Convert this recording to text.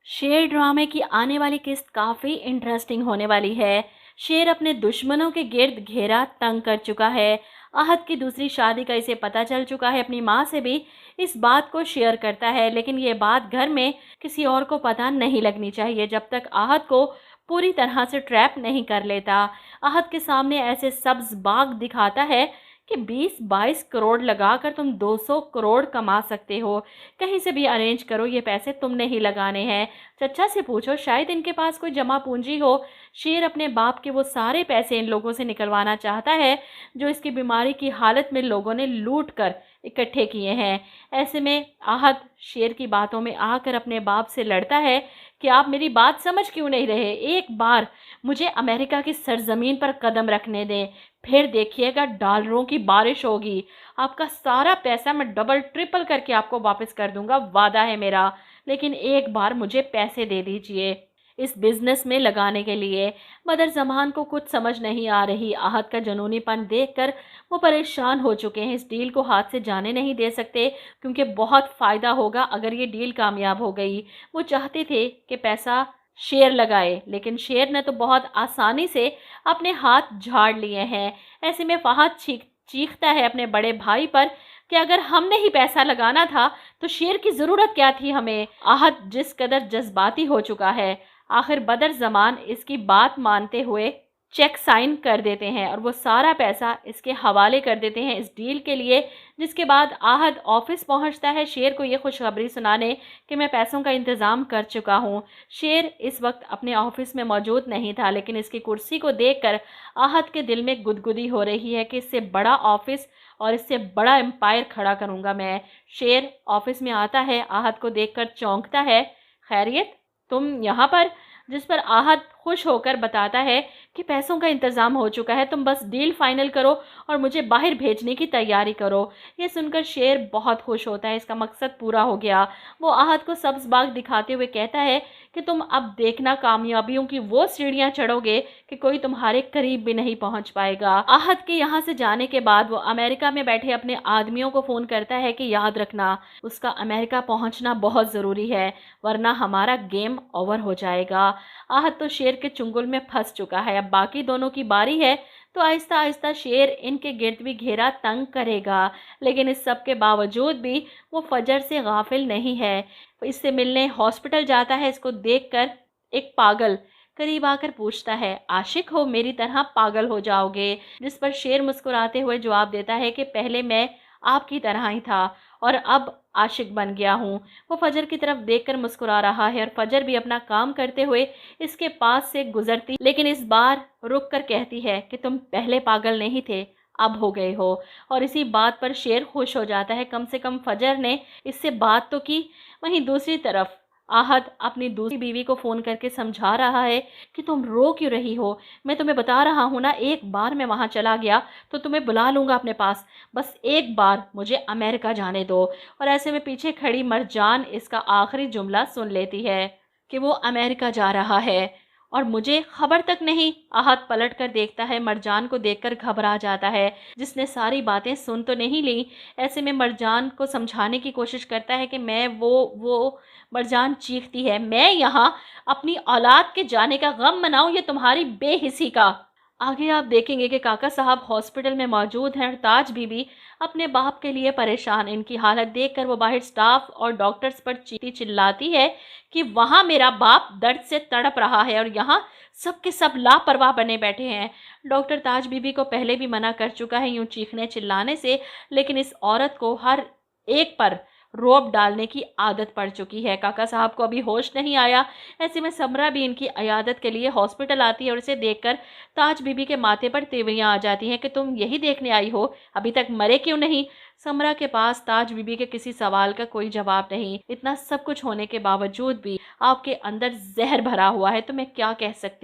शेर ड्रामे की आने वाली किस्त काफ़ी इंटरेस्टिंग होने वाली है। शेर अपने दुश्मनों के गिर्द घेरा तंग कर चुका है। आहत की दूसरी शादी का इसे पता चल चुका है। अपनी माँ से भी इस बात को शेयर करता है, लेकिन ये बात घर में किसी और को पता नहीं लगनी चाहिए जब तक आहत को पूरी तरह से ट्रैप नहीं कर लेता। आहत के सामने ऐसे सब्ज बाग दिखाता है कि 20-22 करोड़ लगाकर तुम 200 करोड़ कमा सकते हो। कहीं से भी अरेंज करो, ये पैसे तुमने ही लगाने हैं। चचा से पूछो, शायद इनके पास कोई जमा पूंजी हो। शेर अपने बाप के वो सारे पैसे इन लोगों से निकलवाना चाहता है जो इसकी बीमारी की हालत में लोगों ने लूट कर इकट्ठे किए हैं। ऐसे में आहत शेर की बातों में आकर अपने बाप से लड़ता है कि आप मेरी बात समझ क्यों नहीं रहे। एक बार मुझे अमेरिका की सरजमीन पर कदम रखने दें, फिर देखिएगा डॉलरों की बारिश होगी। आपका सारा पैसा मैं डबल ट्रिपल करके आपको वापस कर दूंगा, वादा है मेरा। लेकिन एक बार मुझे पैसे दे दीजिए इस बिजनेस में लगाने के लिए। मदर जमान को कुछ समझ नहीं आ रही। आहत का जुनूनीपन देखकर वो परेशान हो चुके हैं। इस डील को हाथ से जाने नहीं दे सकते क्योंकि बहुत फ़ायदा होगा अगर ये डील कामयाब हो गई। वो चाहते थे कि पैसा शेर लगाए, लेकिन शेर ने तो बहुत आसानी से अपने हाथ झाड़ लिए हैं। ऐसे में फहद चीखता है अपने बड़े भाई पर कि अगर हमने ही पैसा लगाना था तो शेर की ज़रूरत क्या थी हमें। आहत जिस कदर जज्बाती हो चुका है, आखिर बदर जमान इसकी बात मानते हुए चेक साइन कर देते हैं और वो सारा पैसा इसके हवाले कर देते हैं इस डील के लिए। जिसके बाद आहत ऑफिस पहुंचता है शेर को ये खुशखबरी सुनाने कि मैं पैसों का इंतज़ाम कर चुका हूँ। शेर इस वक्त अपने ऑफिस में मौजूद नहीं था, लेकिन इसकी कुर्सी को देखकर आहत के दिल में गुदगुदी हो रही है कि इससे बड़ा ऑफिस और इससे बड़ा एम्पायर खड़ा करूँगा मैं। शेर ऑफिस में आता है, आहत को देखकर चौंकता है। खैरियत, तुम यहाँ पर? जिस पर आहत खुश होकर बताता है कि पैसों का इंतज़ाम हो चुका है, तुम बस डील फाइनल करो और मुझे बाहर भेजने की तैयारी करो। ये सुनकर शेर बहुत खुश होता है, इसका मकसद पूरा हो गया। वो आहत को सब्ज बाग दिखाते हुए कहता है कि तुम अब देखना कामयाबियों की वो सीढ़ियाँ चढ़ोगे कि कोई तुम्हारे करीब भी नहीं पहुँच पाएगा। आहत के यहाँ से जाने के बाद वो अमेरिका में बैठे अपने आदमियों को फ़ोन करता है कि याद रखना उसका अमेरिका पहुँचना बहुत ज़रूरी है, वरना हमारा गेम ओवर हो जाएगा। आहत तो शेर के चुंगल में फंस चुका है। अब बाकी दोनों की बारी है, तो आहिस्ता आहिस्ता शेर इनके गिर्द भी घेरा तंग करेगा। लेकिन इस सब के बावजूद भी वो फजर से गाफिल नहीं है। इससे मिलने हॉस्पिटल जाता है। इसको देखकर एक पागल करीब आकर पूछता है, आशिक हो, मेरी तरह पागल हो जाओगे? जिस पर शेर मुस्कुराते हुए जवाब देता है कि पहले मैं आपकी तरह ही था और अब आशिक बन गया हूँ। वो फजर की तरफ देखकर मुस्कुरा रहा है और फजर भी अपना काम करते हुए इसके पास से गुजरती, लेकिन इस बार रुक कर कहती है कि तुम पहले पागल नहीं थे, अब हो गए हो। और इसी बात पर शेर खुश हो जाता है, कम से कम फजर ने इससे बात तो की। वहीं दूसरी तरफ आहत अपनी दूसरी बीवी को फ़ोन करके समझा रहा है कि तुम रो क्यों रही हो, मैं तुम्हें बता रहा हूँ ना, एक बार मैं वहाँ चला गया तो तुम्हें बुला लूँगा अपने पास, बस एक बार मुझे अमेरिका जाने दो। और ऐसे में पीछे खड़ी मरजान इसका आखिरी जुमला सुन लेती है कि वो अमेरिका जा रहा है और मुझे खबर तक नहीं। आहत पलट कर देखता है, मरजान को देखकर घबरा जाता है, जिसने सारी बातें सुन तो नहीं ली। ऐसे में मरजान को समझाने की कोशिश करता है कि मैं वो मरजान चीखती है, मैं यहाँ अपनी औलाद के जाने का गम मनाऊं या तुम्हारी बेहिसी का। आगे आप देखेंगे कि काका साहब हॉस्पिटल में मौजूद हैं और ताज बीबी अपने बाप के लिए परेशान। इनकी हालत देखकर वो बाहर स्टाफ और डॉक्टर्स पर चीखती चिल्लाती है कि वहाँ मेरा बाप दर्द से तड़प रहा है और यहाँ सबके सब लापरवाह बने बैठे हैं। डॉक्टर ताज बीबी को पहले भी मना कर चुका है यूं चीखने चिल्लाने से, लेकिन इस औरत को हर एक पर रोब डालने की आदत पड़ चुकी है। काका साहब को अभी होश नहीं आया। ऐसे में समरा भी इनकी अयादत के लिए हॉस्पिटल आती है और इसे देखकर ताज बीबी के माथे पर तेवरियां आ जाती हैं कि तुम यही देखने आई हो, अभी तक मरे क्यों नहीं? समरा के पास ताज बीबी के किसी सवाल का कोई जवाब नहीं। इतना सब कुछ होने के बावजूद भी आपके अंदर जहर भरा हुआ है, तो मैं क्या कह सकती